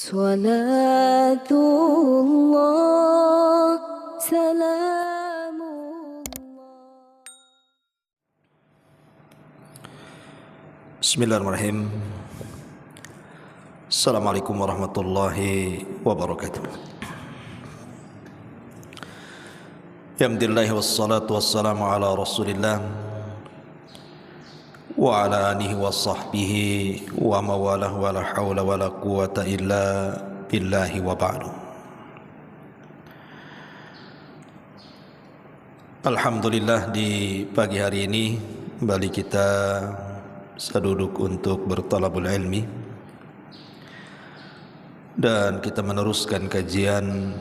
Salatullah, salamullah. Bismillahirrahmanirrahim. Assalamualaikum warahmatullahi wabarakatuh. Alhamdulillah wassalatu wassalamu ala rasulillah wa ala alihi wa sahbihi wa mawalah wa la hawla wa la quwata illa billahi wa ba'du. Alhamdulillah, di pagi hari ini kembali kita seduduk untuk bertalabul ilmi, dan kita meneruskan kajian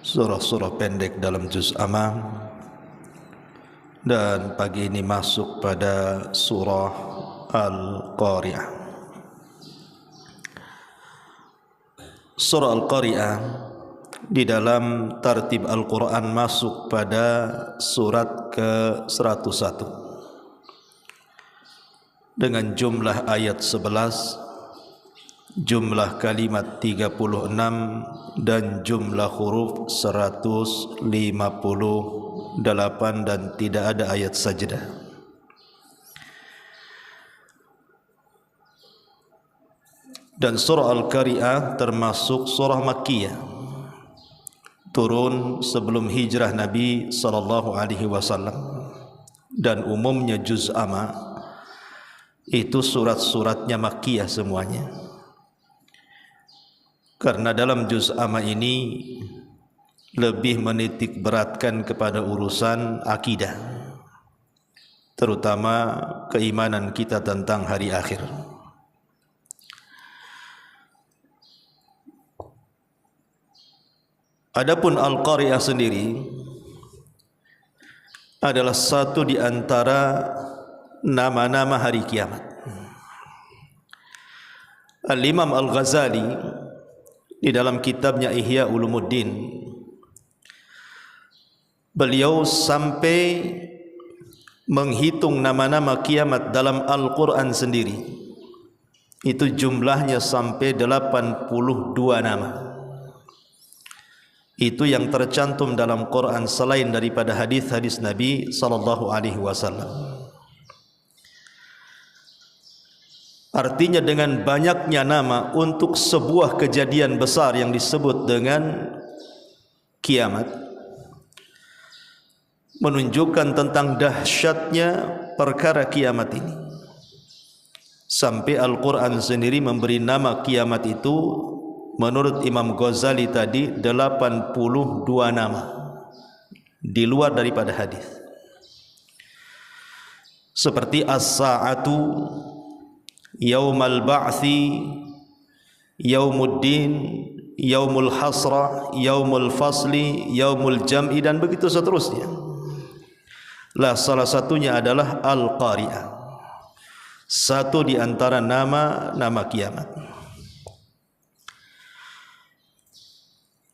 surah-surah pendek dalam juz amma. Dan pagi ini masuk pada surah Al-Qari'ah. Surah Al-Qari'ah di dalam tartib Al-Quran masuk pada surat ke-101 dengan jumlah ayat 11, jumlah kalimat 36, dan jumlah huruf 158, dan tidak ada ayat sajdah. Dan surah Al-Qari'ah termasuk surah Makkiyah, turun sebelum hijrah Nabi SAW, dan umumnya juz amma itu surat-suratnya Makkiyah semuanya. Karena dalam juz amma ini lebih menitik beratkan kepada urusan akidah, terutama keimanan kita tentang hari akhir. Adapun Al-Qari'ah sendiri adalah satu di antara nama-nama hari kiamat. Al-Imam Al-Ghazali di dalam kitabnya Ihya Ulumuddin, beliau sampai menghitung nama-nama kiamat dalam Al-Quran sendiri. Itu jumlahnya sampai 82 nama. Itu yang tercantum dalam Quran selain daripada hadis-hadis Nabi SAW. Artinya dengan banyaknya nama untuk sebuah kejadian besar yang disebut dengan kiamat, menunjukkan tentang dahsyatnya perkara kiamat ini. Sampai Al-Quran sendiri memberi nama kiamat itu menurut Imam Ghazali tadi 82 nama di luar daripada hadis. Seperti as-sa'atu, yaumal ba'thi, yaumuddin, yaumul hasrah, yaumul fasli, yaumul jam'i, dan begitu seterusnya. Lah salah satunya adalah Al-Qari'ah, satu di antara nama-nama kiamat.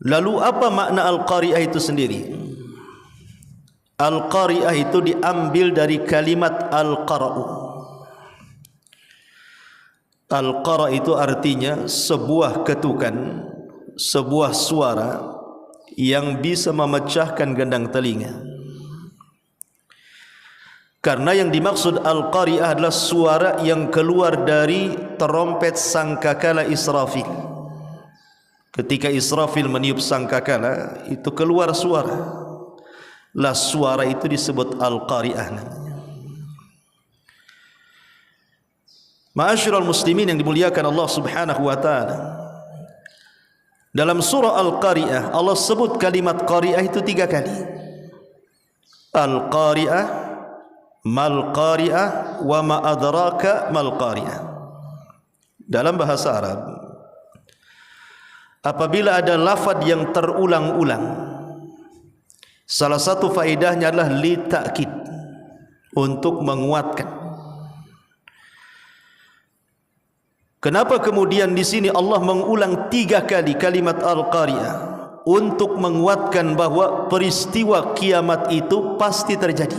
Lalu apa makna Al-Qari'ah itu sendiri? Al-Qari'ah itu diambil dari kalimat Al-Qara'u. Al-Qara' itu artinya sebuah ketukan, sebuah suara yang bisa memecahkan gendang telinga. Karena yang dimaksud Al-Qari'ah adalah suara yang keluar dari terompet sangkakala Israfil. Ketika Israfil meniup sangkakala, itu keluar suara. Lah suara itu disebut Al-Qari'ah namanya. Ma'asyiral muslimin yang dimuliakan Allah Subhanahu wa taala, dalam surah Al-Qari'ah Allah sebut kalimat qari'ah itu 3 kali. Al-Qari'ah, mal qari'ah, wa ma adraka mal qari'ah. Dalam bahasa Arab, apabila ada lafaz yang terulang-ulang, salah satu faedahnya adalah li ta'kid, untuk menguatkan. Kenapa kemudian di sini Allah mengulang 3 kali kalimat Al-Qari'ah? Untuk menguatkan bahwa peristiwa kiamat itu pasti terjadi.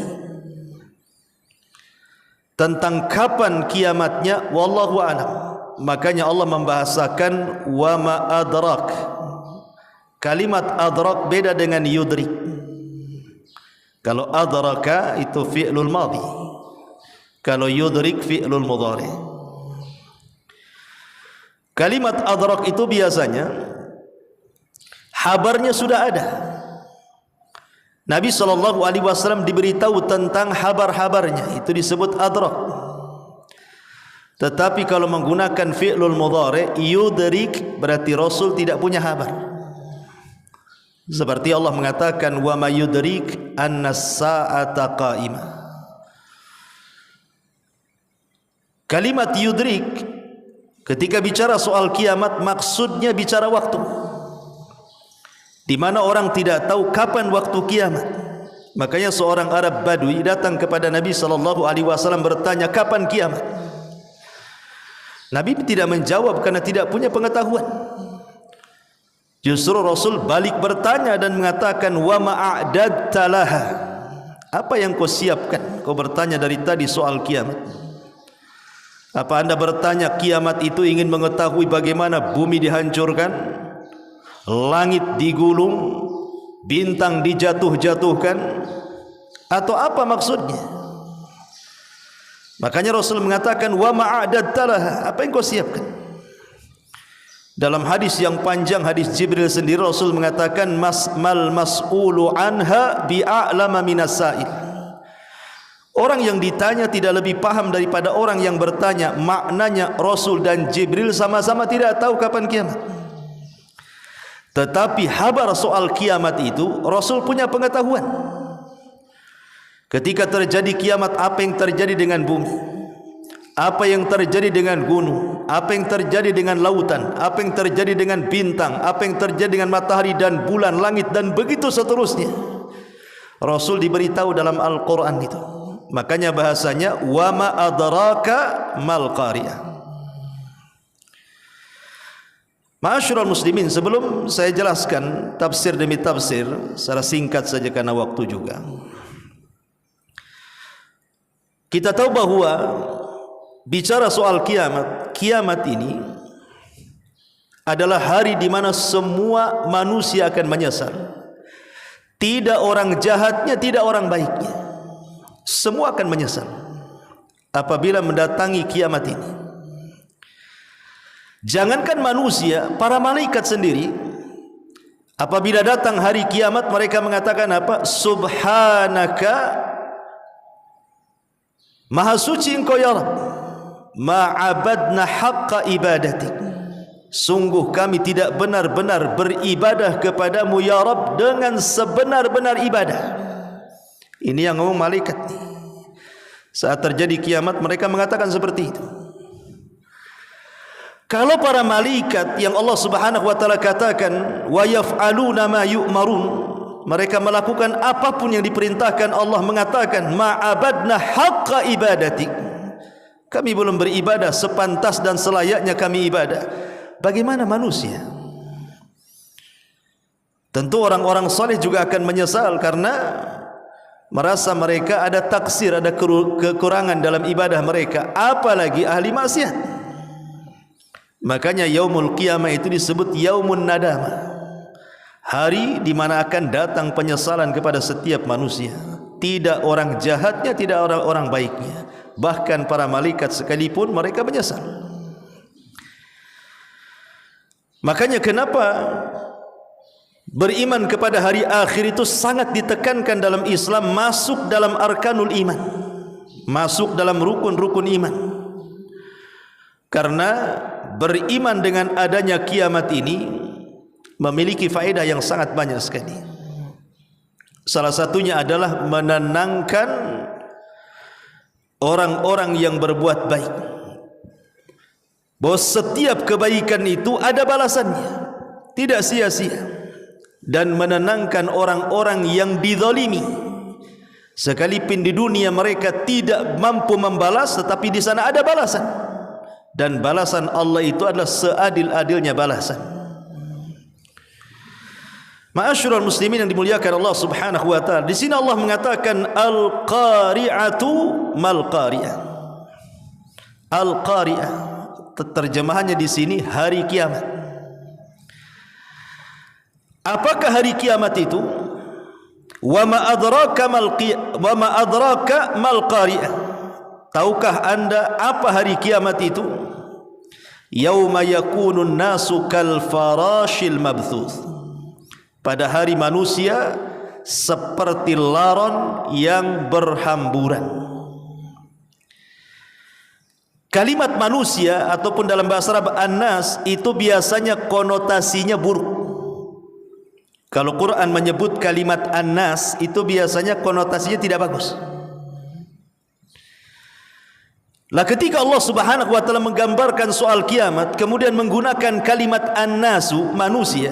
Tentang kapan kiamatnya, wallahu a'lam. makanya Allah membahasakan wa ma adrak. Kalimat adrak beda dengan yudrik. Kalau adraka itu fi'lul madhi, kalau yudrik fi'lul mudhari. Kalimat adrak itu biasanya habarnya sudah ada. Nabi SAW diberitahu tentang habar-habarnya, itu disebut adrak. Tetapi kalau menggunakan fi'lul mudhari, yudrik, berarti Rasul tidak punya habar. Seperti Allah mengatakan wa ma yudrik annas sa'ata qa'imah. Kalimat yudrik ketika bicara soal kiamat maksudnya bicara waktu, di mana orang tidak tahu kapan waktu kiamat. Makanya seorang Arab Badui datang kepada Nabi SAW bertanya kapan kiamat. Nabi tidak menjawab karena tidak punya pengetahuan. Justru Rasul balik bertanya dan mengatakan wa ma'adadta laha. Apa yang kau siapkan? Kau bertanya dari tadi soal kiamat. Apa anda bertanya kiamat itu ingin mengetahui bagaimana bumi dihancurkan, langit digulung, bintang dijatuh-jatuhkan, atau apa maksudnya? Makanya Rasul mengatakan wa ma'adadta laha. Apa yang kau siapkan? Dalam hadis yang panjang, hadis Jibril sendiri, Rasul mengatakan mal mas'ulu anha bi'a'lama minas sa'il. Orang yang ditanya tidak lebih paham daripada orang yang bertanya. Maknanya Rasul dan Jibril sama-sama tidak tahu kapan kiamat. Tetapi habar soal kiamat itu Rasul punya pengetahuan. Ketika terjadi kiamat, apa yang terjadi dengan bumi, apa yang terjadi dengan gunung, apa yang terjadi dengan lautan, apa yang terjadi dengan bintang, apa yang terjadi dengan matahari dan bulan, langit, dan begitu seterusnya. Rasul diberitahu dalam Al-Quran itu. Makanya bahasanya wa ma adraka mal qariyah. Ma'asyiral muslimin, sebelum saya jelaskan tafsir demi tafsir secara singkat saja karena waktu juga, kita tahu bahwa bicara soal kiamat, kiamat ini adalah hari di mana semua manusia akan menyesal. Tidak orang jahatnya, tidak orang baiknya, semua akan menyesal apabila mendatangi kiamat ini. Jangankan manusia, para malaikat sendiri apabila datang hari kiamat mereka mengatakan apa? Subhanaka, maha suci engkau ya Rabb, ma'abadna haqqa ibadatik. Sungguh kami tidak benar-benar beribadah kepadamu ya Rabb dengan sebenar-benar ibadah. Ini yang ngomong malaikat. Saat terjadi kiamat mereka mengatakan seperti itu. Kalau para malaikat yang Allah Subhanahu wa taala katakan wa yaf'aluna ma yu'marun, mereka melakukan apapun yang diperintahkan, Allah mengatakan ma'abadna haqqa ibadatik, kami belum beribadah sepantas dan selayaknya kami ibadah. Bagaimana manusia? Tentu orang-orang saleh juga akan menyesal karena merasa mereka ada taksir, ada kekurangan dalam ibadah mereka, apalagi ahli maksiat. Makanya yaumul qiyamah itu disebut yaumun nadamah, hari di mana akan datang penyesalan kepada setiap manusia. Tidak orang jahatnya, tidak orang-orang baiknya, bahkan para malaikat sekalipun mereka menyesal. Makanya kenapa beriman kepada hari akhir itu sangat ditekankan dalam Islam, masuk dalam arkanul iman, masuk dalam rukun-rukun iman. Karena beriman dengan adanya kiamat ini memiliki faedah yang sangat banyak sekali. Salah satunya adalah menenangkan orang-orang yang berbuat baik, bahwa setiap kebaikan itu ada balasannya, tidak sia-sia. Dan menenangkan orang-orang yang dizalimi, sekalipun di dunia mereka tidak mampu membalas, tetapi di sana ada balasan, dan balasan Allah itu adalah seadil-adilnya balasan. Ma'asyiral muslimin yang dimuliakan Allah Subhanahu wa taala, di sini Allah mengatakan al-qari'atu mal qari'ah. Al-qari'ah, terjemahannya di sini hari kiamat. Apakah hari kiamat itu? Wa ma adraka mal qari'ah. Tahukah anda apa hari kiamat itu? Yauma yakunun nasu kal farashil mabthuth. Pada hari manusia seperti laron yang berhamburan. Kalimat manusia ataupun dalam bahasa Arab an-nas itu biasanya konotasinya buruk. Kalau Quran menyebut kalimat an-nas itu biasanya konotasinya tidak bagus. Lah ketika Allah Subhanahu wa taala menggambarkan soal kiamat kemudian menggunakan kalimat an-nasu manusia,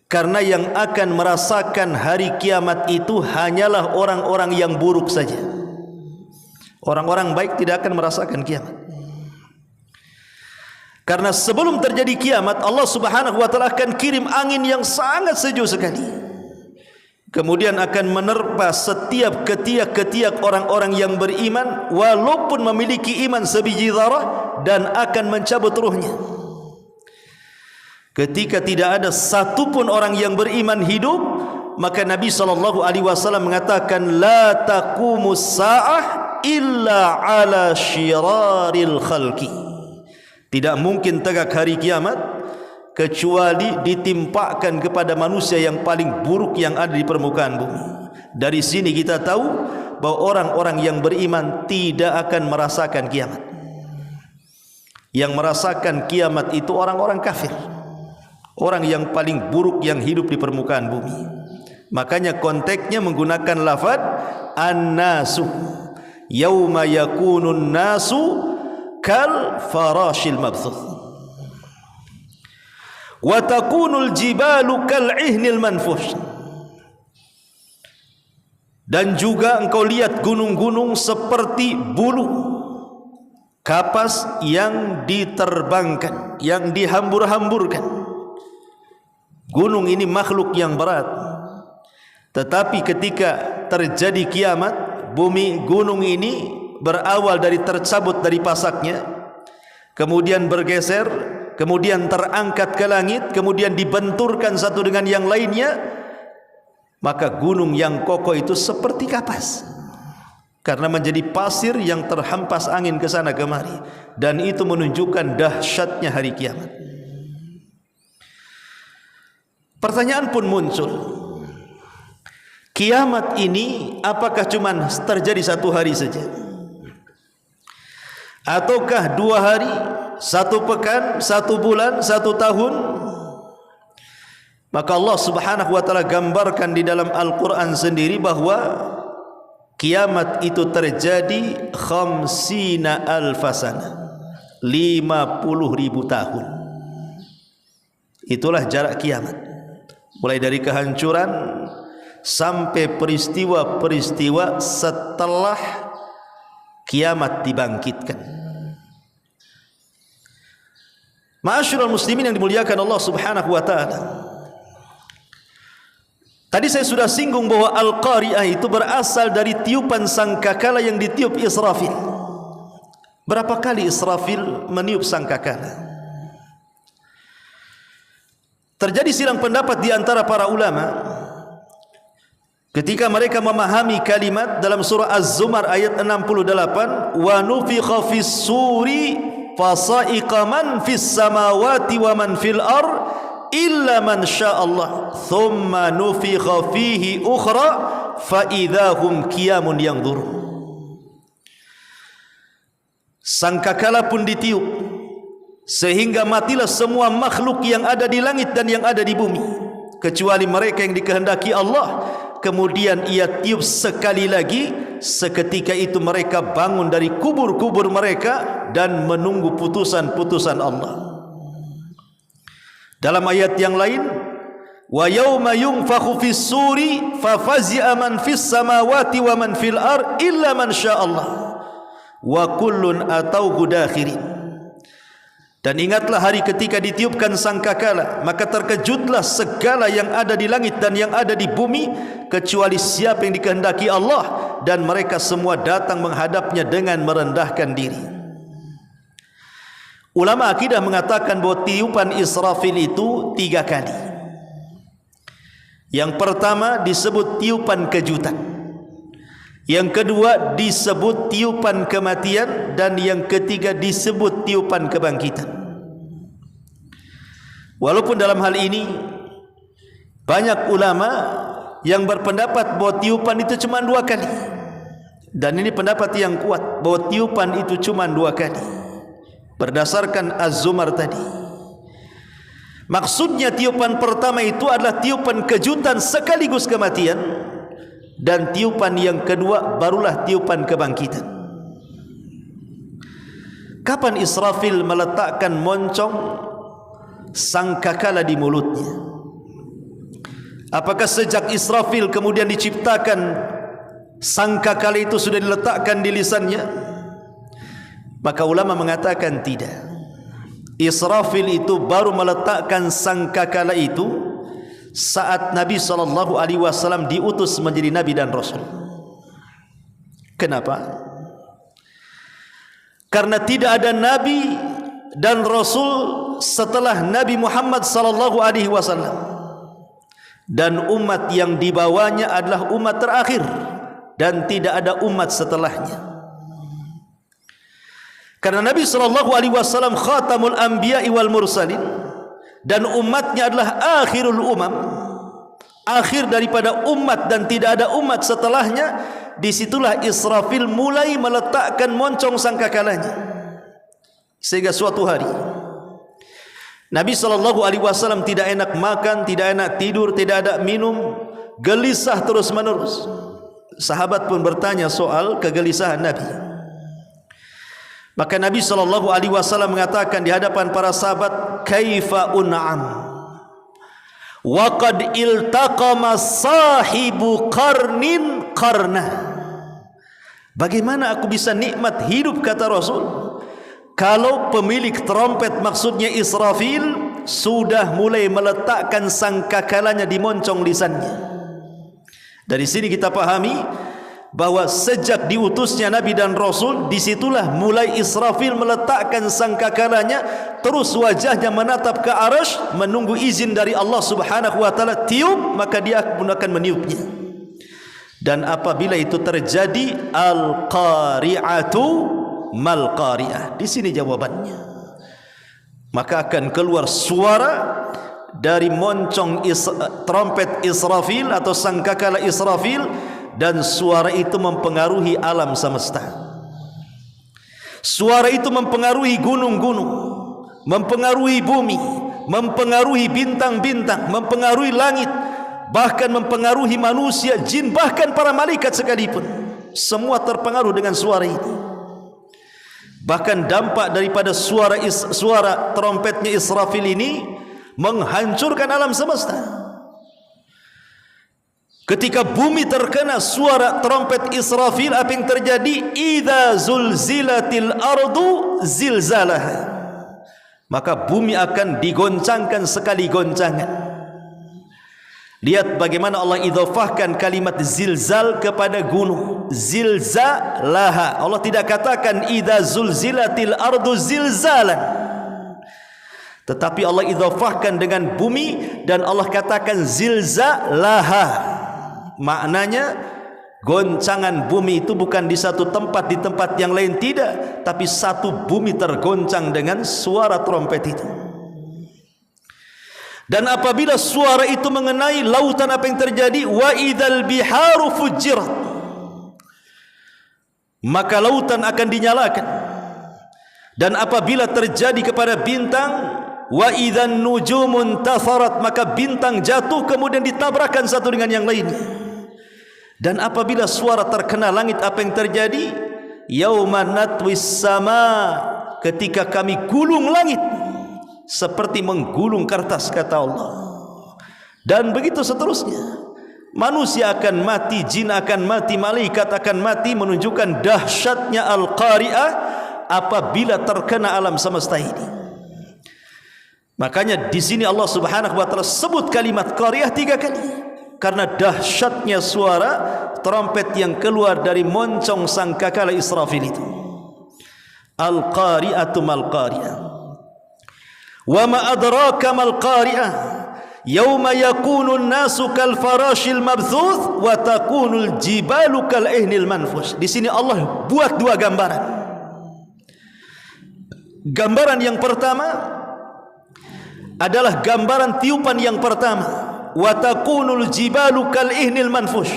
karena yang akan merasakan hari kiamat itu hanyalah orang-orang yang buruk saja. Orang-orang baik tidak akan merasakan kiamat. Karena sebelum terjadi kiamat, Allah Subhanahu wa taala akan kirim angin yang sangat sejuk sekali. Kemudian akan menerpa setiap ketiak-ketiak orang-orang yang beriman walaupun memiliki iman sebiji zarah, dan akan mencabut ruhnya. Ketika tidak ada satupun orang yang beriman hidup, maka Nabi SAW mengatakan la taqumus sa'ah illa ala syiraril khalqi. Tidak mungkin tegak hari kiamat kecuali ditimpakan kepada manusia yang paling buruk yang ada di permukaan bumi. Dari sini kita tahu bahwa orang-orang yang beriman tidak akan merasakan kiamat. Yang merasakan kiamat itu orang-orang kafir, orang yang paling buruk yang hidup di permukaan bumi. Makanya konteksnya menggunakan lafaz an-nasu. Yauma yakunun nasu kal farashil mabthuth wa takunul jibalu kal ihnil manfush. Dan juga engkau lihat gunung-gunung seperti bulu kapas yang diterbangkan, yang dihambur-hamburkan. Gunung ini makhluk yang berat, tetapi ketika terjadi kiamat, bumi gunung ini berawal dari tercabut dari pasaknya, kemudian bergeser, kemudian terangkat ke langit, kemudian dibenturkan satu dengan yang lainnya, maka gunung yang kokoh itu seperti kapas karena menjadi pasir yang terhempas angin ke sana kemari, dan itu menunjukkan dahsyatnya hari kiamat. Pertanyaan pun muncul, kiamat ini apakah cuma terjadi satu hari saja? Ataukah 2 hari, 1 pekan, 1 bulan, 1 tahun? Maka Allah Subhanahu wa taala gambarkan di dalam Al-Quran sendiri bahwa kiamat itu terjadi 50.000 sana, 50.000 tahun. Itulah jarak kiamat, mulai dari kehancuran sampai peristiwa-peristiwa setelah kiamat dibangkitkan. Ma'asyiral muslimin yang dimuliakan Allah Subhanahu wa taala, tadi saya sudah singgung bahwa Al-Qari'ah itu berasal dari tiupan sangkakala yang ditiup Israfil. Berapa kali Israfil meniup sangkakala? Terjadi silang pendapat di antara para ulama ketika mereka memahami kalimat dalam surah Az-Zumar ayat 68, wa nufikha fis suri fasa'iqa man fis samawati wa man fil ar illa man sya'allah thumma nufikha fihi ukhra fa idahum qiyamun yanzurun. Sangkakala pun ditiup sehingga matilah semua makhluk yang ada di langit dan yang ada di bumi kecuali mereka yang dikehendaki Allah. Kemudian ia tiup sekali lagi, seketika itu mereka bangun dari kubur-kubur mereka dan menunggu putusan-putusan Allah. Dalam ayat yang lain, wa yauma yunfakhu fis suri fa fazi'a man fis samawati wa man fil ar illa man sya'allah wa kullun atauhu dakhirin. Dan ingatlah hari ketika ditiupkan sangkakala, maka terkejutlah segala yang ada di langit dan yang ada di bumi kecuali siapa yang dikehendaki Allah, dan mereka semua datang menghadapnya dengan merendahkan diri. Ulama akidah mengatakan bahwa tiupan Israfil itu 3 kali. Yang pertama disebut tiupan kejutan, yang kedua disebut tiupan kematian, dan yang ketiga disebut tiupan kebangkitan. Walaupun dalam hal ini banyak ulama yang berpendapat bahwa tiupan itu cuma 2 kali, dan ini pendapat yang kuat bahwa tiupan itu cuma 2 kali berdasarkan Az-Zumar tadi. Maksudnya tiupan pertama itu adalah tiupan kejutan sekaligus kematian, dan tiupan yang kedua barulah tiupan kebangkitan. Kapan Israfil meletakkan moncong sangkakala di mulutnya? Apakah sejak Israfil kemudian diciptakan sangkakala itu sudah diletakkan di lisannya? Maka ulama mengatakan tidak. Israfil itu baru meletakkan sangkakala itu saat Nabi SAW diutus menjadi Nabi dan Rasul. Kenapa? Karena tidak ada Nabi dan Rasul setelah Nabi Muhammad SAW, dan umat yang dibawanya adalah umat terakhir, dan tidak ada umat setelahnya. Karena Nabi SAW khatamul anbiya'i wal mursalin, dan umatnya adalah akhirul umam, akhir daripada umat, dan tidak ada umat setelahnya. Disitulah Israfil mulai meletakkan moncong sangkakalanya. Sehingga suatu hari Nabi SAW tidak enak makan, tidak enak tidur, tidak ada minum, gelisah terus menerus. Sahabat pun bertanya soal kegelisahan Nabi. Maka Nabi SAW mengatakan di hadapan para sahabat, kaifa un'am wa qad iltaqama sahibu qarnin qarna. Bagaimana aku bisa nikmat hidup, kata Rasul, kalau pemilik trompet, maksudnya Israfil, sudah mulai meletakkan sangkakalanya di moncong lisannya. Dari sini kita pahami bahwa sejak diutusnya Nabi dan Rasul, disitulah mulai Israfil meletakkan sangkakalanya, terus wajahnya menatap ke arasy menunggu izin dari Allah Subhanahu wa taala. Tiup, maka dia pun akan meniupnya. Dan apabila itu terjadi, al-qari'atu mal qari'ah. Di sini jawabannya. Maka akan keluar suara dari moncong trompet Israfil atau sangkakala Israfil, dan suara itu mempengaruhi alam semesta. Suara itu mempengaruhi gunung-gunung, mempengaruhi bumi, mempengaruhi bintang-bintang, mempengaruhi langit, bahkan mempengaruhi manusia, jin, bahkan para malaikat sekalipun. Semua terpengaruh dengan suara ini. Bahkan dampak daripada suara trompetnya Israfil ini menghancurkan alam semesta. Ketika bumi terkena suara trompet Israfil, apa yang terjadi? Idza zulzilatil ardu zilzalaha. Maka bumi akan digoncangkan sekali goncangan. Lihat bagaimana Allah idhafahkan kalimat zilzal kepada gunung. Zilzalaha. Allah tidak katakan idza zulzilatil ardu zilzalan, tetapi Allah idhafahkan dengan bumi, dan Allah katakan zilzalaha. Maknanya goncangan bumi itu bukan di satu tempat, di tempat yang lain, tidak, tapi satu bumi tergoncang dengan suara trompet itu. Dan apabila suara itu mengenai lautan, apa yang terjadi? Wa idzal biharu fujirat. Maka lautan akan dinyalakan. Dan apabila terjadi kepada bintang, wa idzan nujumun tatharat, maka bintang jatuh kemudian ditabrakan satu dengan yang lainnya. Dan apabila suara terkena langit, apa yang terjadi? Yauma natwis sama, ketika kami gulung langit seperti menggulung kertas, kata Allah. Dan begitu seterusnya. Manusia akan mati, jin akan mati, malaikat akan mati, menunjukkan dahsyatnya al-qari'ah apabila terkena alam semesta ini. Makanya di sini Allah Subhanahu wa taala sebut kalimat qari'ah 3 kali, karena dahsyatnya suara trompet yang keluar dari moncong sangkakala Israfil itu. Al-qari'atu mal qari'ah. Wa ma adraka mal qari'ah yauma yakunu an-nasu kal farashil mabthuth wa takunul jibalu kal ihnil manfush. Di sini Allah buat dua gambaran. Gambaran yang pertama adalah gambaran tiupan yang pertama, wa takunul jibalu kal ihnil manfush.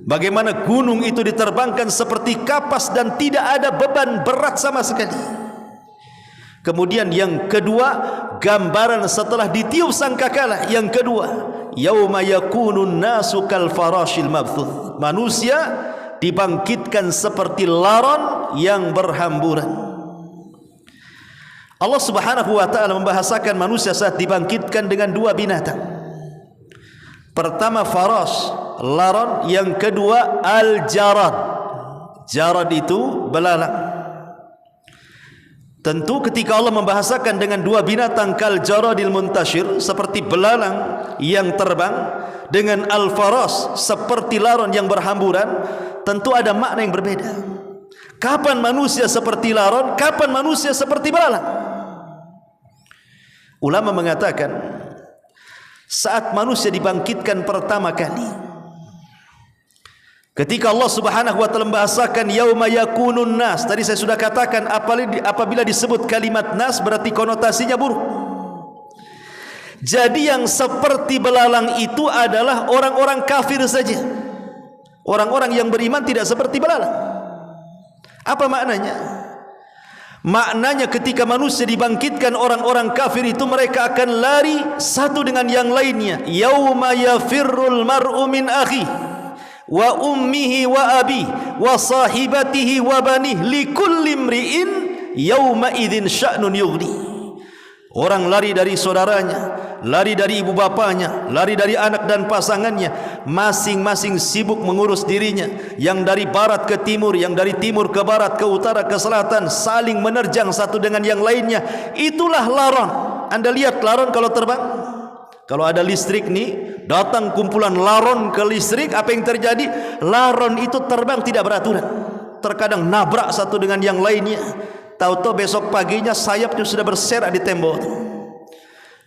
Bagaimana gunung itu diterbangkan seperti kapas dan tidak ada beban berat sama sekali. Kemudian yang kedua, gambaran setelah ditiup sangkakala yang kedua, yauma yakunun nasu kal farashil mabthuth. Manusia dibangkitkan seperti laron yang berhamburan. Allah Subhanahu wa taala membahasakan manusia saat dibangkitkan dengan dua binatang. Pertama farash, laron, yang kedua al-jarad. Jarad itu belalang. Tentu ketika Allah membahasakan dengan dua binatang kal jaradil muntashir, seperti belalang yang terbang, dengan al-farash seperti laron yang berhamburan, tentu ada makna yang berbeda. Kapan manusia seperti laron, kapan manusia seperti belalang? Ulama mengatakan saat manusia dibangkitkan pertama kali, ketika Allah Subhanahu wa taala membahasakan yauma yakunun nas, tadi saya sudah katakan apabila disebut kalimat nas berarti konotasinya buruk. Jadi yang seperti belalang itu adalah orang-orang kafir saja. Orang-orang yang beriman tidak seperti belalang. Apa maknanya? Maknanya ketika manusia dibangkitkan, orang-orang kafir itu mereka akan lari satu dengan yang lainnya. Yauma yafirrul mar'u min akhi wa ummihi wa abi wa sahibatihi wa banih likulli imri'in yauma idzin sya'nun yughni. Orang lari dari saudaranya, lari dari ibu bapanya, lari dari anak dan pasangannya, masing-masing sibuk mengurus dirinya. Yang dari barat ke timur, yang dari timur ke barat, ke utara, ke selatan, saling menerjang satu dengan yang lainnya. Itulah laron. Anda lihat laron kalau terbang, kalau ada listrik nih, datang kumpulan laron ke listrik, apa yang terjadi? Laron itu terbang tidak beraturan, terkadang nabrak satu dengan yang lainnya. Tahu-tahu besok paginya sayapnya sudah berserak di tembok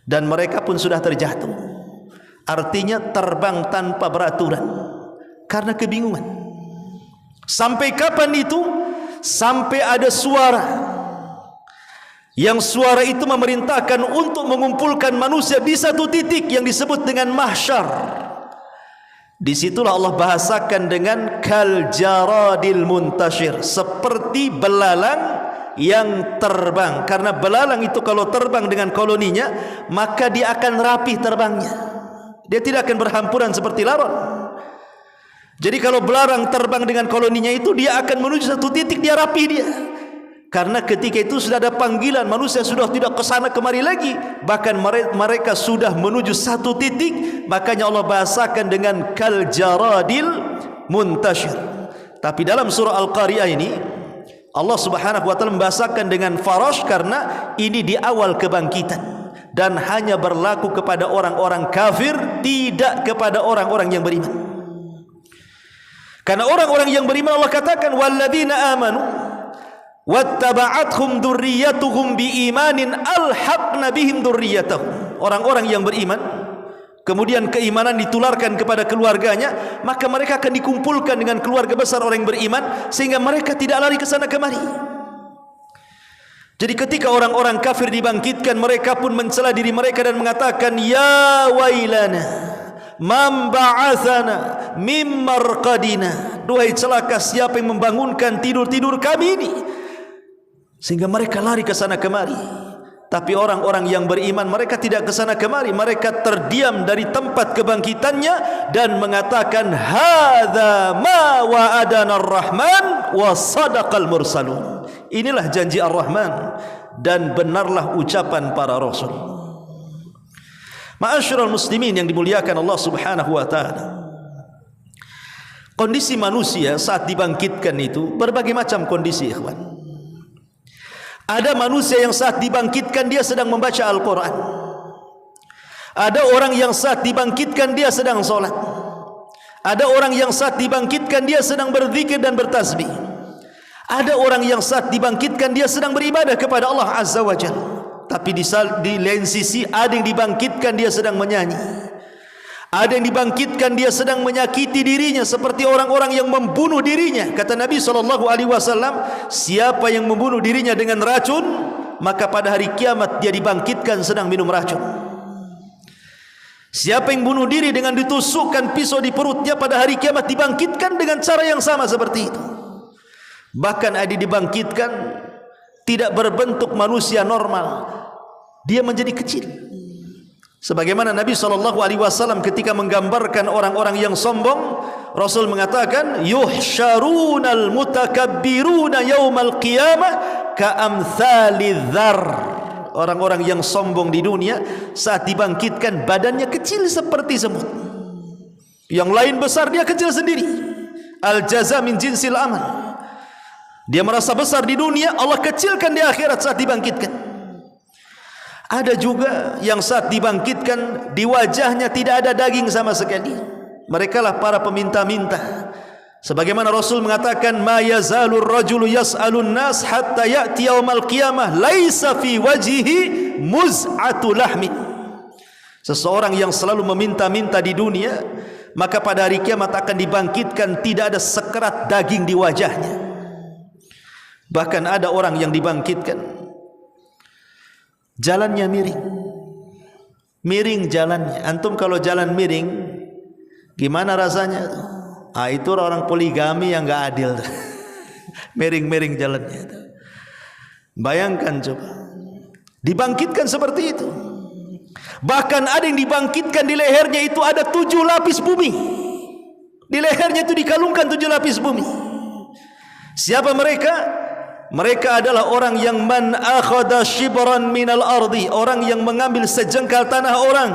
dan mereka pun sudah terjatuh. Artinya terbang tanpa beraturan karena kebingungan. Sampai kapan itu? Sampai ada suara, yang suara itu memerintahkan untuk mengumpulkan manusia di satu titik yang disebut dengan mahsyar. Disitulah Allah bahasakan dengan kal jaradil muntashir, seperti belalang yang terbang. Karena belalang itu kalau terbang dengan koloninya, maka dia akan rapih terbangnya, dia tidak akan berhampuran seperti laron. Jadi kalau belalang terbang dengan koloninya itu, dia akan menuju satu titik, dia rapih dia. Karena ketika itu sudah ada panggilan, manusia sudah tidak ke sana kemari lagi, bahkan mereka sudah menuju satu titik. Makanya Allah bahasakan dengan kal jaradil muntashir. Tapi dalam surah Al-Qari'ah ini Allah Subhanahu wa taala membahasakan dengan farash karena ini di awal kebangkitan dan hanya berlaku kepada orang-orang kafir, tidak kepada orang-orang yang beriman. Karena orang-orang yang beriman Allah katakan walladzina amanu wattaba'athum dzurriyyatuhum biimanin alhaqna bihim dzurriyyatahum. Orang-orang yang beriman kemudian keimanan ditularkan kepada keluarganya, maka mereka akan dikumpulkan dengan keluarga besar orang yang beriman, sehingga mereka tidak lari ke sana kemari. Jadi ketika orang-orang kafir dibangkitkan, mereka pun mencela diri mereka dan mengatakan ya wailana man ba'athana mim marqadina. Duhai celaka siapa yang membangunkan tidur-tidur kami ini, sehingga mereka lari ke sana kemari. Tapi orang-orang yang beriman mereka tidak ke sana kemari, mereka terdiam dari tempat kebangkitannya dan mengatakan hadza ma wa'adana ar-rahman wa sadaqal mursalun. Inilah janji Ar-Rahman dan benarlah ucapan para rasul. Ma'asyiral muslimin yang dimuliakan Allah Subhanahu wa taala. Kondisi manusia saat dibangkitkan itu berbagai macam kondisi, ikhwan. Ada manusia yang saat dibangkitkan dia sedang membaca Al-Quran. Ada orang yang saat dibangkitkan dia sedang sholat. Ada orang yang saat dibangkitkan dia sedang berzikir dan bertasbih. Ada orang yang saat dibangkitkan dia sedang beribadah kepada Allah Azza wa Jalla. tapi di lain sisi ada yang dibangkitkan dia sedang menyanyi. Ada yang dibangkitkan dia sedang menyakiti dirinya seperti orang-orang yang membunuh dirinya. Kata Nabi SAW, siapa yang membunuh dirinya dengan racun, maka pada hari kiamat dia dibangkitkan sedang minum racun. Siapa yang bunuh diri dengan ditusukkan pisau di perutnya, pada hari kiamat dibangkitkan dengan cara yang sama seperti itu. Bahkan ada dibangkitkan tidak berbentuk manusia normal, dia menjadi kecil. Sebagaimana Nabi SAW ketika menggambarkan orang-orang yang sombong, Rasul mengatakan, yuhsyarunal mutakabbiruna yaumal qiyamah ka'amthali dzar. Orang-orang yang sombong di dunia saat dibangkitkan badannya kecil seperti semut. Yang lain besar, dia kecil sendiri. Al jaza min jinsil amal. Dia merasa besar di dunia, Allah kecilkan di akhirat saat dibangkitkan. Ada juga yang saat dibangkitkan di wajahnya tidak ada daging sama sekali. Mereka lah para peminta-minta. Sebagaimana Rasul mengatakan, ma yazalur rajulu yas'alun nas hatta ya'ti yaumal qiyamah laisa fi wajhihi muz'atu lahmin. Seseorang yang selalu meminta-minta di dunia, maka pada hari kiamat akan dibangkitkan tidak ada sekerat daging di wajahnya. Bahkan ada orang yang dibangkitkan jalannya miring jalannya. Antum kalau jalan miring gimana rasanya? Itu orang poligami yang enggak adil. Miring-miring jalannya. Bayangkan coba, dibangkitkan seperti itu. Bahkan ada yang dibangkitkan di lehernya itu ada 7 lapis bumi. Di lehernya itu dikalungkan 7 lapis bumi. Siapa mereka? Mereka adalah orang yang man akhadha shibran minal ardi, orang yang mengambil sejengkal tanah orang,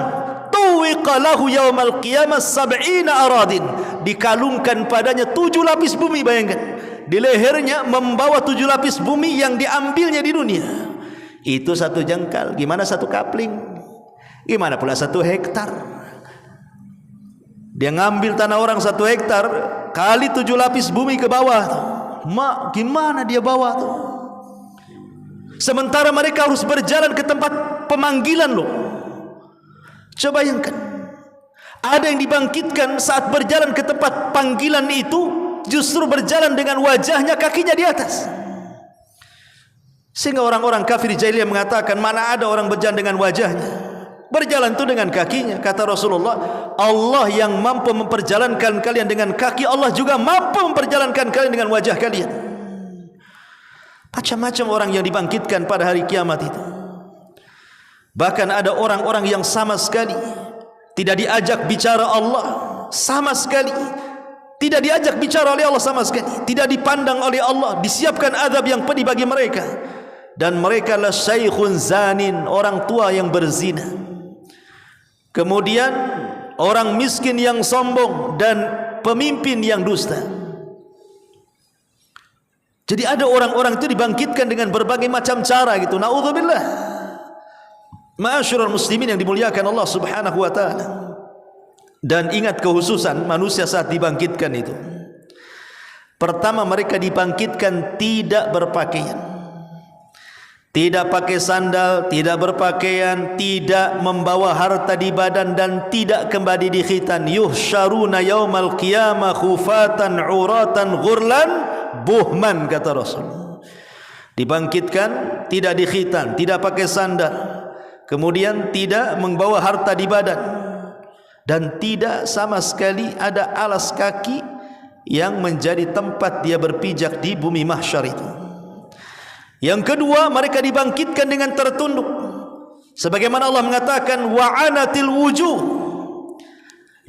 tuwiqa lahu yaumal qiyamah 70 aradin, dikalungkan padanya 7 lapis bumi. Bayangkan, di lehernya membawa 7 lapis bumi yang diambilnya di dunia. Itu 1 jengkal, gimana 1 kapling, gimana pula 1 hektar. Dia ngambil tanah orang 1 hektar kali 7 lapis bumi ke bawah. Gimana dia bawa tuh? Sementara mereka harus berjalan ke tempat pemanggilan loh. Coba bayangkan, ada yang dibangkitkan saat berjalan ke tempat panggilan itu justru berjalan dengan wajahnya, kakinya di atas. Sehingga orang-orang kafir jahiliyah mengatakan, mana ada orang berjalan dengan wajahnya, berjalan itu dengan kakinya. Kata Rasulullah, Allah yang mampu memperjalankan kalian dengan kaki, Allah juga mampu memperjalankan kalian dengan wajah kalian. Macam-macam orang yang dibangkitkan pada hari kiamat itu. Bahkan ada orang-orang yang sama sekali tidak diajak bicara Allah, sama sekali tidak diajak bicara oleh Allah, sama sekali tidak dipandang oleh Allah, disiapkan azab yang pedih bagi mereka. Dan mereka adalah syaikhun zanin, orang tua yang berzina. Kemudian orang miskin yang sombong dan pemimpin yang dusta. Jadi ada orang-orang itu dibangkitkan dengan berbagai macam cara gitu. Naudzubillah. Ma'asyiral muslimin yang dimuliakan Allah Subhanahu wa taala. Dan ingat kehususan manusia saat dibangkitkan itu. Pertama, mereka dibangkitkan tidak berpakaian. Tidak pakai sandal, tidak berpakaian, tidak membawa harta di badan, dan tidak kembali di khitan. Yuhsyaruna yaumal qiyamah khufatan uratan ghurlan buhman, kata Rasul. Dibangkitkan tidak di khitan, tidak pakai sandal, kemudian tidak membawa harta di badan, dan tidak sama sekali ada alas kaki yang menjadi tempat dia berpijak di bumi mahsyar itu. Yang kedua, mereka dibangkitkan dengan tertunduk. Sebagaimana Allah mengatakan, wa'anatil wujuh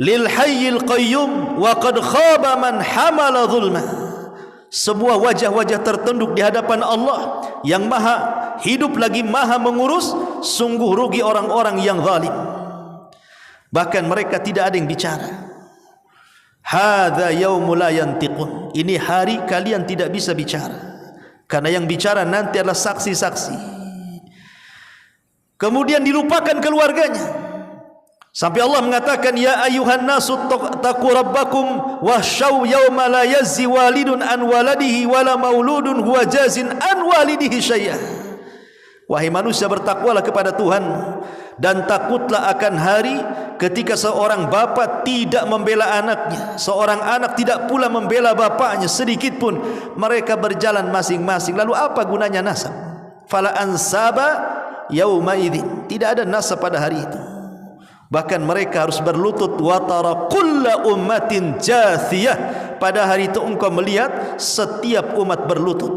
lil hayyil qayyum wa qad khaba man hamala zulma. Sebuah wajah-wajah tertunduk di hadapan Allah yang maha hidup lagi maha mengurus. Sungguh rugi orang-orang yang zalim. Bahkan mereka tidak ada yang bicara. Hadza yaumul la yantiqun. Ini hari kalian tidak bisa bicara, karena yang bicara nanti adalah saksi-saksi. Kemudian dilupakan keluarganya. Sampai Allah mengatakan, ya ayuhan nasu taqu rabbakum wahsyaw yawma la yazzi walidun an waladihi wala mauludun huwa jazin an walidihi syai'ah. Wahai manusia, bertakwalah kepada Tuhanmu dan takutlah akan hari ketika seorang bapa tidak membela anaknya, seorang anak tidak pula membela bapaknya sedikit pun. Mereka berjalan masing-masing. Lalu apa gunanya nasab? Fala ansaba yauma idzin. Tidak ada nasab pada hari itu. Bahkan mereka harus berlutut. Wa tara kullu ummatin jathiyah. Pada hari itu engkau melihat setiap umat berlutut.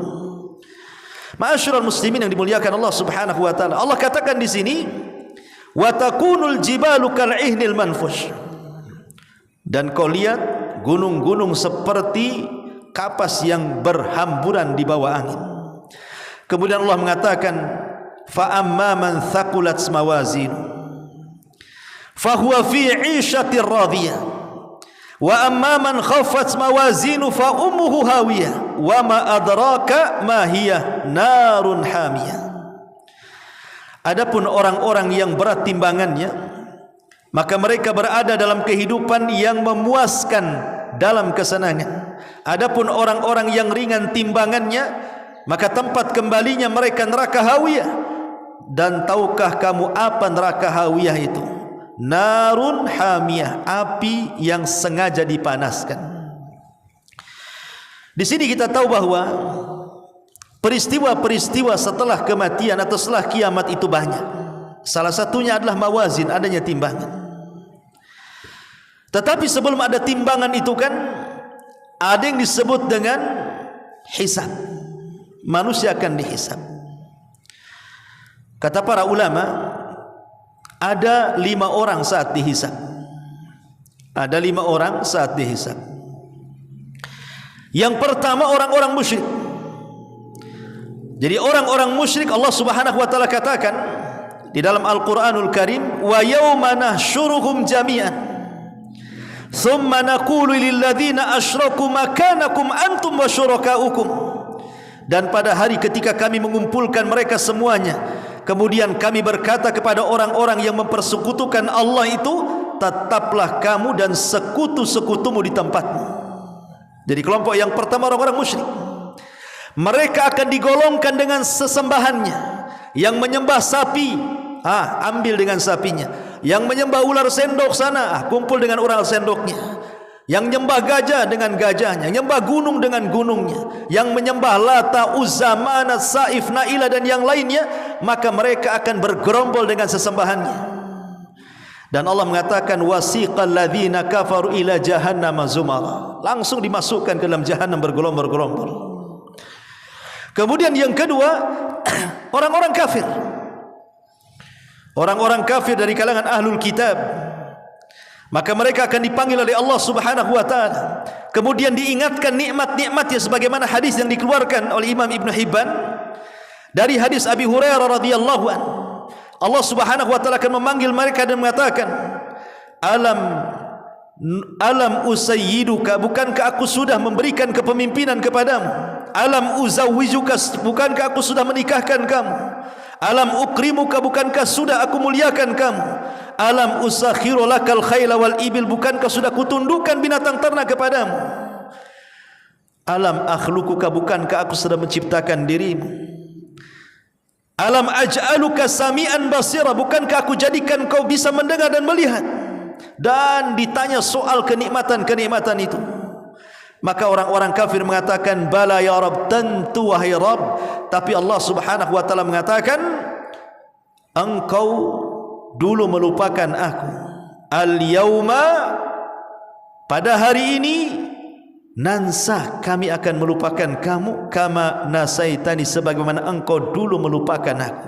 Ma'asyiral muslimin yang dimuliakan Allah Subhanahu wa taala. Allah katakan di sini, wa takunul jibalu kal'ihnil manfush. Dan kau lihat gunung-gunung seperti kapas yang berhamburan di bawah angin. Kemudian Allah mengatakan, fa amma man thaqulat mawazinu fa huwa fi 'ishatir radiyah. Wa amma man khaffat mawazinu fa ummuhu hawiyah wa ma adraka ma hiya narun hamiyah. Adapun orang-orang yang berat timbangannya, maka mereka berada dalam kehidupan yang memuaskan dalam kesenangan. Adapun orang-orang yang ringan timbangannya, maka tempat kembalinya mereka neraka hawiyah. Dan tahukah kamu apa neraka hawiyah itu? Narun hamiyah, api yang sengaja dipanaskan. Di sini kita tahu bahwa peristiwa-peristiwa setelah kematian atau setelah kiamat itu banyak. Salah satunya adalah mawazin, adanya timbangan. Tetapi sebelum ada timbangan itu kan ada yang disebut dengan hisab. Manusia akan dihisab. Kata para ulama, ada 5 orang saat dihisab. Ada 5 orang saat dihisab. Yang pertama orang-orang musyrik. Jadi orang-orang musyrik Allah Subhanahu wa taala katakan di dalam Al-Qur'anul Karim, wa yauma nahsyuruhum jami'an thumma naqulu lil ladzina asyraku makanakum antum wa syurakaukum. Dan pada hari ketika kami mengumpulkan mereka semuanya, kemudian kami berkata kepada orang-orang yang mempersekutukan Allah itu, tetaplah kamu dan sekutu-sekutumu di tempatmu. Jadi kelompok yang pertama orang-orang musyrik. Mereka akan digolongkan dengan sesembahannya. Yang menyembah sapi, ambil dengan sapinya. Yang menyembah ular sendok sana, kumpul dengan ular sendoknya. Yang menyembah gajah dengan gajahnya, yang menyembah gunung dengan gunungnya, yang menyembah Lata, Uzza, Manat, Saif, Naila dan yang lainnya, maka mereka akan bergerombol dengan sesembahannya. Dan Allah mengatakan, wasiqal ladzina kafaru ila jahannam zumara. Langsung dimasukkan ke dalam jahannam bergerombol-gerombol. Kemudian yang kedua, orang-orang kafir. Orang-orang kafir dari kalangan ahlul kitab. Maka mereka akan dipanggil oleh Allah Subhanahu wa taala. Kemudian diingatkan nikmat-nikmatnya sebagaimana hadis yang dikeluarkan oleh Imam Ibn Hibban dari hadis Abi Hurairah radhiyallahu anhu. Allah Subhanahu wa taala akan memanggil mereka dan mengatakan, Alam usayyiduka, bukankah aku sudah memberikan kepemimpinan kepadamu? Alam uzawwijuka, bukankah aku sudah menikahkan kamu? Alam ukrimuka, bukankah sudah aku muliakan kamu? Alam usakhiru lakal khayla wal ibil, bukankah sudah kutundukkan binatang ternak kepadamu? Alam akhluquka, bukankah aku sudah menciptakan dirimu? Alam aj'aluka sami'an basira, bukankah aku jadikan kau bisa mendengar dan melihat? Dan ditanya soal kenikmatan-kenikmatan itu. Maka orang-orang kafir mengatakan, bala ya Rabb, tentu wahai Rabb. Tapi Allah Subhanahu wa taala mengatakan, engkau dulu melupakan aku. Al-yauma, pada hari ini, nansa, kami akan melupakan kamu, kama nasaitani, sebagaimana engkau dulu melupakan aku.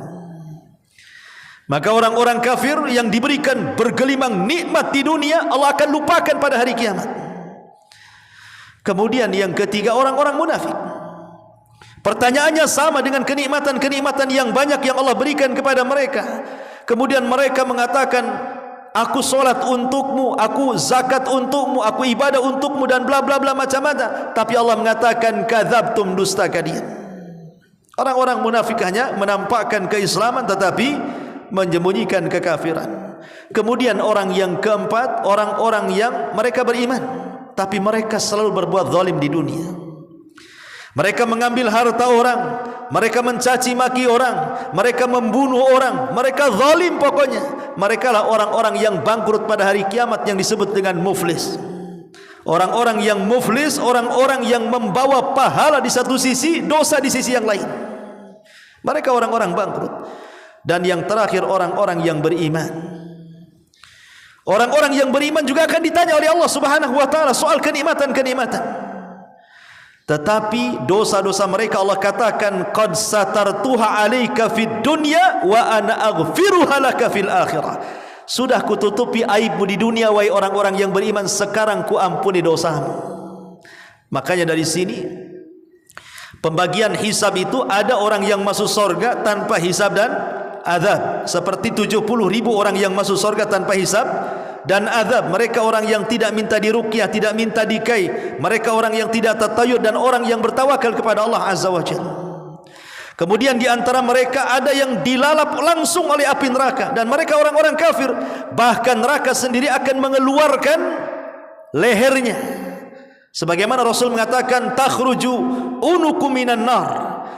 Maka orang-orang kafir yang diberikan bergelimang nikmat di dunia, Allah akan lupakan pada hari kiamat. Kemudian yang ketiga, orang-orang munafik. Pertanyaannya sama dengan kenikmatan-kenikmatan yang banyak yang Allah berikan kepada mereka. Kemudian mereka mengatakan, aku solat untukmu, aku zakat untukmu, aku ibadah untukmu, dan bla bla bla macam-macam. Tapi Allah mengatakan, kadzabtum, dusta kalian. Orang-orang munafik hanya menampakkan keislaman tetapi menyembunyikan kekafiran. Kemudian orang yang keempat, orang-orang yang mereka beriman tapi mereka selalu berbuat zalim di dunia. Mereka mengambil harta orang, mereka mencaci maki orang, mereka membunuh orang, mereka zalim pokoknya. Mereka lah orang-orang yang bangkrut pada hari kiamat yang disebut dengan muflis. Orang-orang yang muflis, orang-orang yang membawa pahala di satu sisi, dosa di sisi yang lain. Mereka orang-orang bangkrut. Dan yang terakhir orang-orang yang beriman. Orang-orang yang beriman juga akan ditanya oleh Allah Subhanahu wa taala soal kenikmatan-kenikmatan. Tetapi dosa-dosa mereka Allah katakan qad satartuha 'alaika fid dunya wa ana aghfiruha laka fil akhirah. Sudah kututupi aibmu di dunia wahai orang-orang yang beriman, sekarang ku ampuni dosamu. Makanya dari sini pembagian hisab itu ada orang yang masuk surga tanpa hisab dan azab, seperti 70.000 orang yang masuk surga tanpa hisab dan azab. Mereka orang yang tidak minta diruqyah, tidak minta dikai, mereka orang yang tidak tatayud dan orang yang bertawakal kepada Allah Azza wa Jalla. Kemudian di antara mereka ada yang dilalap langsung oleh api neraka dan mereka orang-orang kafir. Bahkan neraka sendiri akan mengeluarkan lehernya. Sebagaimana Rasul mengatakan takhruju unukum minan nar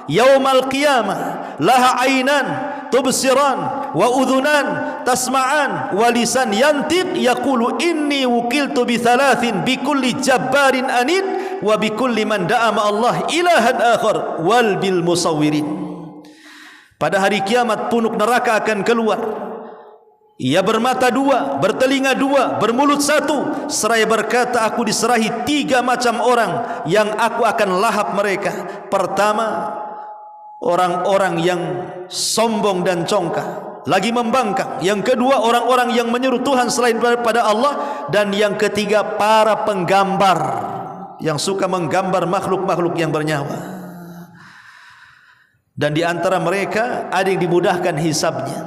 yaumal qiyamah laha ainan tubsiran wa udhunan tasma'an wa lisan yantiq yaqulu inni wukiltu bi thalathin bi kulli jabbarin anid wa bi kulli man da'a ma Allah ilahan akhar wal bil musawwirin. Pada hari kiamat punuk neraka akan keluar. Ia bermata dua, bertelinga dua, bermulut satu, seraya berkata, aku diserahi 3 macam orang yang aku akan lahap mereka. Pertama, orang-orang yang sombong dan congkak, lagi membangkang. Yang kedua, orang-orang yang menyeru Tuhan selain daripada Allah. Dan yang ketiga, para penggambar yang suka menggambar makhluk-makhluk yang bernyawa. Dan di antara mereka ada yang dimudahkan hisabnya,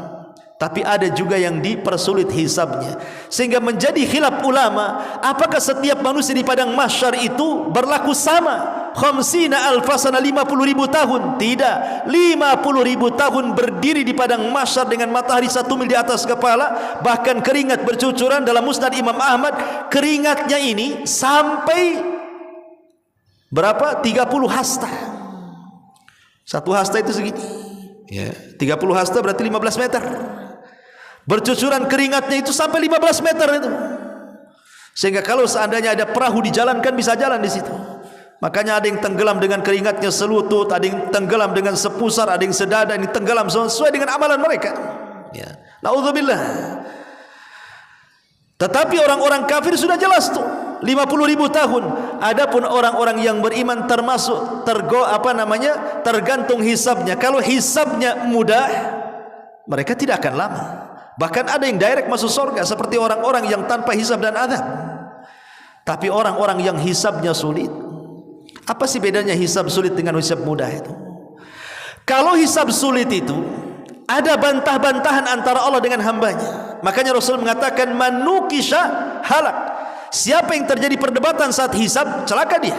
tapi ada juga yang dipersulit hisabnya. Sehingga menjadi khilaf ulama, apakah setiap manusia di padang mahsyar itu berlaku sama? Khamsina alfasana 50.000 tahun. Tidak, 50.000 tahun berdiri di padang mahsyar dengan matahari 1 mil di atas kepala, bahkan keringat bercucuran. Dalam musnad Imam Ahmad, keringatnya ini sampai berapa? 30 hasta. 1 hasta itu segini ya, 30 hasta berarti 15 meter. Bercucuran keringatnya itu sampai 15 meter itu. Sehingga kalau seandainya ada perahu dijalankan, bisa jalan di situ. Makanya ada yang tenggelam dengan keringatnya selutut, ada yang tenggelam dengan sepusar, ada yang sedada, ini tenggelam sesuai dengan amalan mereka. Ya. Naudzubillah. Tetapi orang-orang kafir sudah jelas tuh, 50.000 tahun. Adapun orang-orang yang beriman termasuk tergantung hisabnya. Kalau hisabnya mudah, mereka tidak akan lama. Bahkan ada yang direct masuk surga, seperti orang-orang yang tanpa hisab dan azab. Tapi orang-orang yang hisabnya sulit, apa sih bedanya hisab sulit dengan hisab mudah itu? Kalau hisab sulit itu ada bantah-bantahan antara Allah dengan hambanya. Makanya Rasul mengatakan manukisha halak. Siapa yang terjadi perdebatan saat hisab, celaka dia.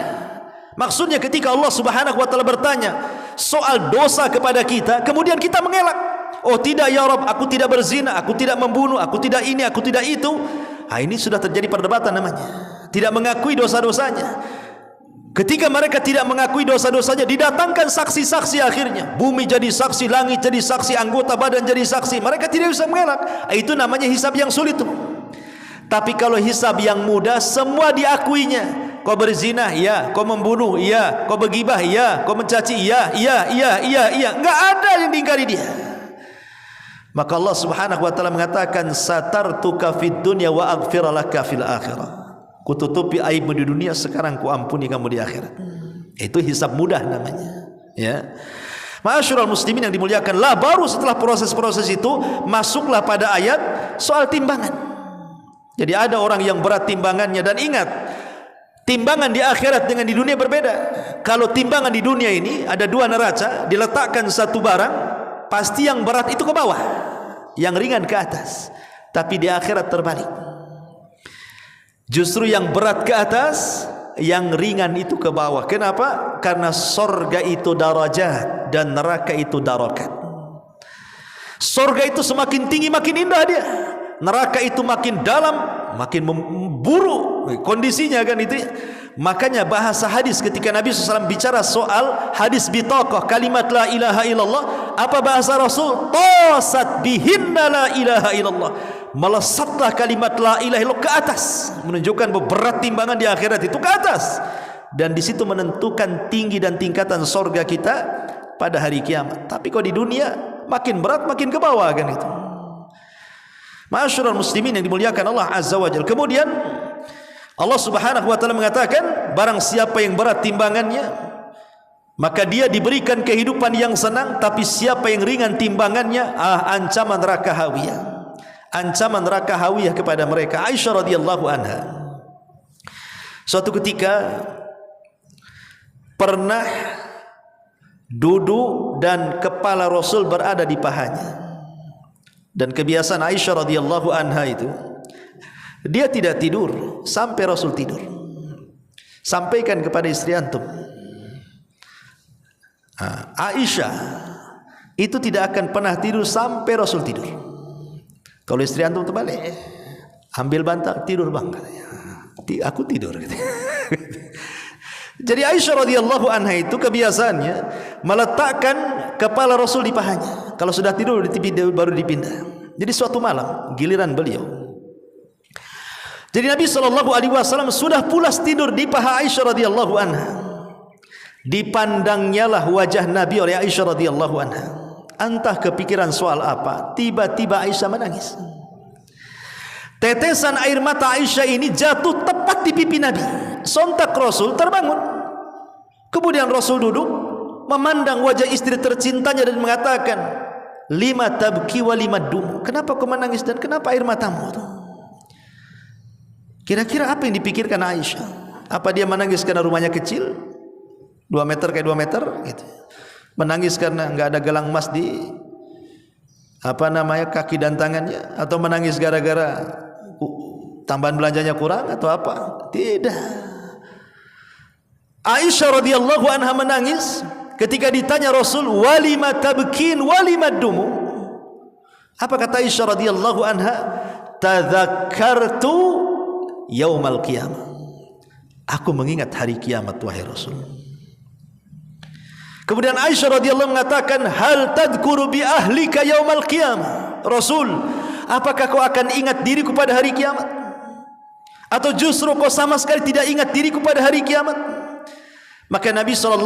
Maksudnya ketika Allah Subhanahu wa taala bertanya soal dosa kepada kita, kemudian kita mengelak. Oh tidak ya Rabb, aku tidak berzina, aku tidak membunuh, aku tidak ini, aku tidak itu. Ini sudah terjadi perdebatan namanya. Tidak mengakui dosa-dosanya. Ketika mereka tidak mengakui dosa-dosanya, didatangkan saksi-saksi akhirnya. Bumi jadi saksi, langit jadi saksi, anggota badan jadi saksi. Mereka tidak bisa mengelak. Itu namanya hisab yang sulit. Tapi kalau hisab yang mudah, semua diakuinya. Kau berzina, iya. Kau membunuh, iya. Kau bergibah, iya. Kau mencaci, iya. Enggak ada yang diingkari dia. Maka Allah Subhanahu wa taala mengatakan satartuka fid dunya wa aghfir laka fil akhirah. Kututupi aibmu di dunia, sekarang ku ampuni kamu di akhirat. Itu hisab mudah namanya. Ya. Ma'asyiral muslimin yang dimuliakan, lah baru setelah proses-proses itu masuklah pada ayat soal timbangan. Jadi ada orang yang berat timbangannya, dan ingat, timbangan di akhirat dengan di dunia berbeda. Kalau timbangan di dunia ini ada 2 neraca, diletakkan satu barang, pasti yang berat itu ke bawah, yang ringan ke atas. Tapi di akhirat terbalik. Justru yang berat ke atas, yang ringan itu ke bawah. Kenapa? Karena sorga itu darajat dan neraka itu darakat. Sorga itu semakin tinggi makin indah dia. Neraka itu makin dalam makin buruk kondisinya kan itu. Makanya bahasa hadis ketika Nabi SAW bicara soal hadis bitaqah, kalimat la ilaha illallah, apa bahasa Rasul? Tasat bihinna la ilaha illallah. Melesatlah kalimat la ilaha illallah ke atas, menunjukkan berat timbangan di akhirat itu ke atas, dan di situ menentukan tinggi dan tingkatan sorga kita pada hari kiamat. Tapi kalau di dunia makin berat makin ke bawah kan itu. Ma'asyiral muslimin yang dimuliakan Allah Azza wa Jalla. Kemudian Allah Subhanahu wa taala mengatakan, barang siapa yang berat timbangannya maka dia diberikan kehidupan yang senang, tapi siapa yang ringan timbangannya, ancaman neraka hawiyah. Ancaman neraka hawiyah kepada mereka. Aisyah radhiyallahu anha suatu ketika pernah duduk dan kepala Rasul berada di pahanya. Dan kebiasaan Aisyah radhiyallahu anha itu, dia tidak tidur sampai Rasul tidur. Sampaikan kepada istri antum, Aisyah itu tidak akan pernah tidur sampai Rasul tidur. Kalau istri antum terbalik, ambil bantal, tidur bang, aku tidur. Jadi Aisyah radhiyallahu anha itu kebiasaannya meletakkan kepala Rasul di pahanya. Kalau sudah tidur baru dipindah. Jadi suatu malam giliran beliau. Jadi Nabi SAW sudah pulas tidur di paha Aisyah radhiyallahu anha. Dipandangnya lah wajah Nabi oleh Aisyah radhiyallahu anha. Entah kepikiran soal apa, tiba-tiba Aisyah menangis. Tetesan air mata Aisyah ini jatuh tepat di pipi Nabi. Sontak Rasul terbangun. Kemudian Rasul duduk memandang wajah istri tercintanya dan mengatakan, lima tabki wa lima dum. Kenapa kau menangis dan kenapa air matamu? Kira-kira apa yang dipikirkan Aisyah? Apa dia menangis karena rumahnya kecil, 2 meter kayak 2 meter gitu? Menangis karena enggak ada gelang emas di kaki dan tangannya, atau menangis gara-gara tambahan belanjanya kurang atau apa? Tidak. Aisyah radhiyallahu anha menangis ketika ditanya Rasul, walima tabkin walima dumu. Apa kata Aisyah radhiyallahu anha? Tadzakartu yaumal qiyamah. Aku mengingat hari kiamat wahai Rasul. Kemudian Aisyah radhiyallahu mengatakan, hal tadhkuru bi ahlika yaumal qiyamah. Rasul, apakah kau akan ingat diriku pada hari kiamat? Atau justru kau sama sekali tidak ingat diriku pada hari kiamat? Maka Nabi SAW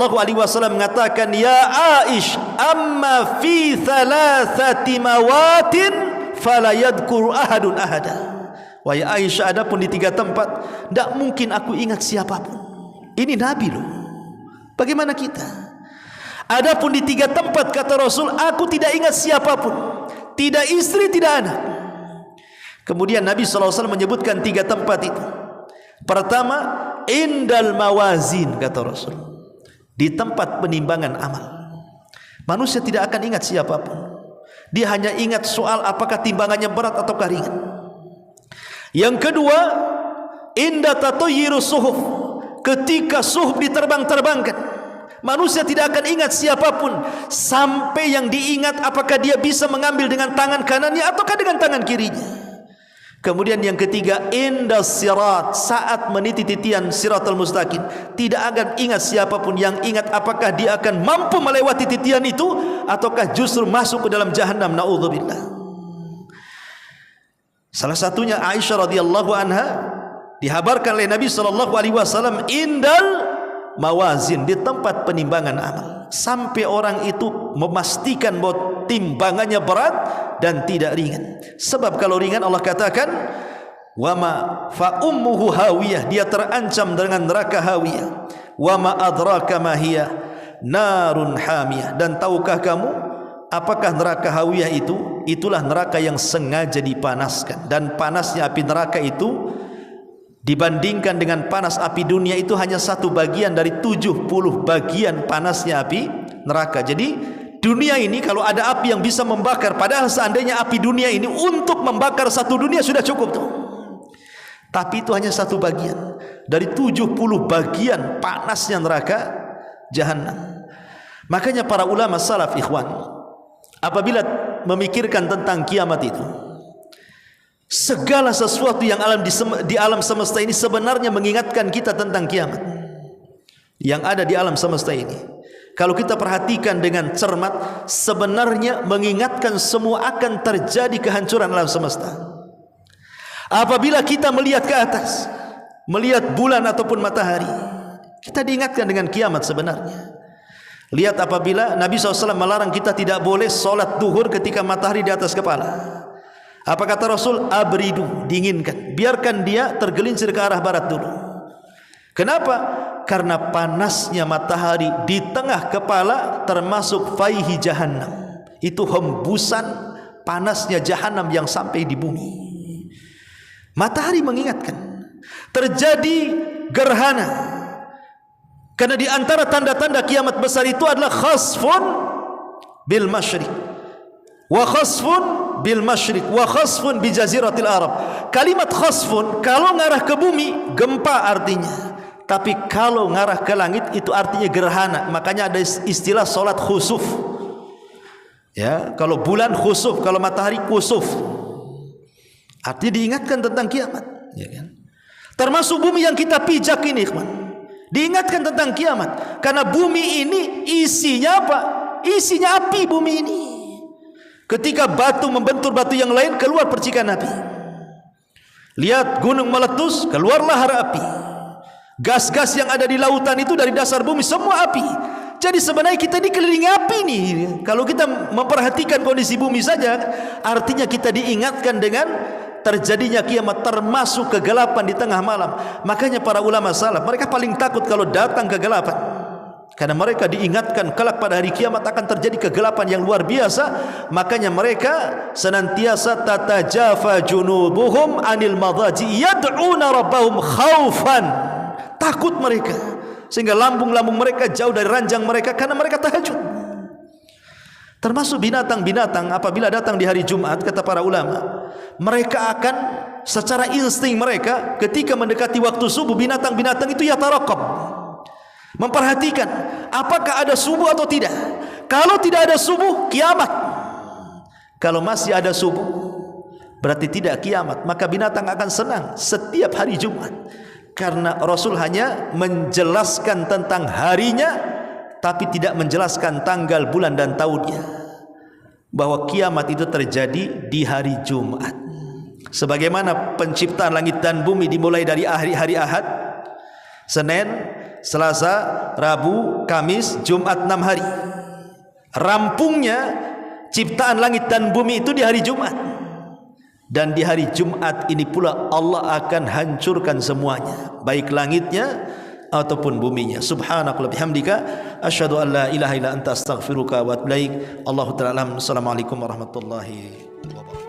mengatakan, ya Aish, amma fi thalathati mawatin fala yadhkur ahadun ahada. Wahai Aisyah, adapun di 3 tempat tidak mungkin aku ingat siapapun. Ini Nabi loh. Bagaimana kita? Adapun di 3 tempat kata Rasul, aku tidak ingat siapapun, tidak istri, tidak anak. Kemudian Nabi SAW menyebutkan 3 tempat itu. Pertama, indal mawazin kata Rasul, di tempat penimbangan amal. Manusia tidak akan ingat siapapun. Dia hanya ingat soal apakah timbangannya berat atau ringan. Yang kedua, inda tatayyiru suhuf, ketika suhuf diterbang-terbangkan. Manusia tidak akan ingat siapapun sampai yang diingat apakah dia bisa mengambil dengan tangan kanannya ataukah dengan tangan kirinya. Kemudian yang ketiga, indas sirat, saat meniti titian siratal mustaqim, tidak akan ingat siapapun. Yang ingat apakah dia akan mampu melewati titian itu ataukah justru masuk ke dalam jahannam, naudzubillah. Salah satunya Aisyah radhiyallahu anha dihabarkan oleh Nabi SAW, indal mawazin, di tempat penimbangan amal, sampai orang itu memastikan bahwa timbangannya berat dan tidak ringan. Sebab kalau ringan Allah katakan, wama fa ummuhu hawiyah, dia terancam dengan neraka hawiyah. Wama adraka ma hiya narun hamiyah, dan tahukah kamu apakah neraka hawiyah itu? Itulah neraka yang sengaja dipanaskan, dan panasnya api neraka itu dibandingkan dengan panas api dunia itu hanya 1 bagian dari 70 bagian panasnya api neraka. Jadi dunia ini kalau ada api yang bisa membakar, padahal seandainya api dunia ini untuk membakar 1 dunia sudah cukup tuh. Tapi itu hanya 1 bagian dari 70 bagian panasnya neraka jahanam. Makanya para ulama salaf, ikhwan, apabila memikirkan tentang kiamat itu, Segala sesuatu yang di alam semesta ini sebenarnya mengingatkan kita tentang kiamat yang ada di alam semesta ini. Kalau kita perhatikan dengan cermat, sebenarnya mengingatkan semua akan terjadi kehancuran alam semesta. Apabila kita melihat ke atas, melihat bulan ataupun matahari, kita diingatkan dengan kiamat sebenarnya. Lihat apabila Nabi SAW melarang kita tidak boleh solat duhur ketika matahari di atas kepala. Apa kata Rasul? Abridu, dinginkan, biarkan dia tergelincir ke arah barat dulu. Kenapa? Karena panasnya matahari di tengah kepala termasuk faihi jahannam. Itu hembusan panasnya jahannam yang sampai di bumi. Matahari mengingatkan terjadi gerhana. Karena di antara tanda-tanda kiamat besar itu adalah khasfun bil masyriq wa khasfun bil masyriq wa khasfun bi jaziratil Arab. Kalimat khasfun kalau ngarah ke bumi gempa artinya, tapi kalau ngarah ke langit itu artinya gerhana. Makanya ada istilah solat khusuf. Ya, kalau bulan khusuf, kalau matahari kusuf. Artinya diingatkan tentang kiamat, ya kan? Termasuk bumi yang kita pijak ini, ikhwan. Diingatkan tentang kiamat. Karena bumi ini isinya apa? Isinya api bumi ini. Ketika batu membentur batu yang lain, keluar percikan api. Lihat gunung meletus, keluar lahar api. Gas-gas yang ada di lautan itu dari dasar bumi semua api. Jadi sebenarnya kita dikelilingi api nih. Kalau kita memperhatikan kondisi bumi saja, artinya kita diingatkan dengan terjadinya kiamat, termasuk kegelapan di tengah malam. Makanya para ulama salaf, mereka paling takut kalau datang kegelapan. Karena mereka diingatkan kelak pada hari kiamat akan terjadi kegelapan yang luar biasa. Makanya mereka senantiasa tatajafa junubuhum anil madaji yad'una rabbahum khaufan. Takut mereka, sehingga lambung-lambung mereka jauh dari ranjang mereka karena mereka tahajud. Termasuk binatang-binatang apabila datang di hari Jumat, kata para ulama, mereka akan secara insting mereka ketika mendekati waktu subuh, binatang-binatang itu yatarakab, memperhatikan apakah ada subuh atau tidak. Kalau tidak ada subuh, kiamat. Kalau masih ada subuh, berarti tidak kiamat. Maka binatang akan senang setiap hari Jumat, karena Rasul hanya menjelaskan tentang harinya, tapi tidak menjelaskan tanggal, bulan dan tahunnya, bahwa kiamat itu terjadi di hari Jumat. Sebagaimana penciptaan langit dan bumi dimulai dari hari Ahad, Senin, Selasa, Rabu, Kamis, Jumat 6 hari. Rampungnya ciptaan langit dan bumi itu di hari Jumat. Dan di hari Jumat ini pula Allah akan hancurkan semuanya, baik langitnya ataupun buminya. Subhanakallahumma bihamdika asyhadu an la ilaha illa anta astaghfiruka wa atubu ilaik. Allahu ta'ala. Assalamualaikum warahmatullahi wabarakatuh.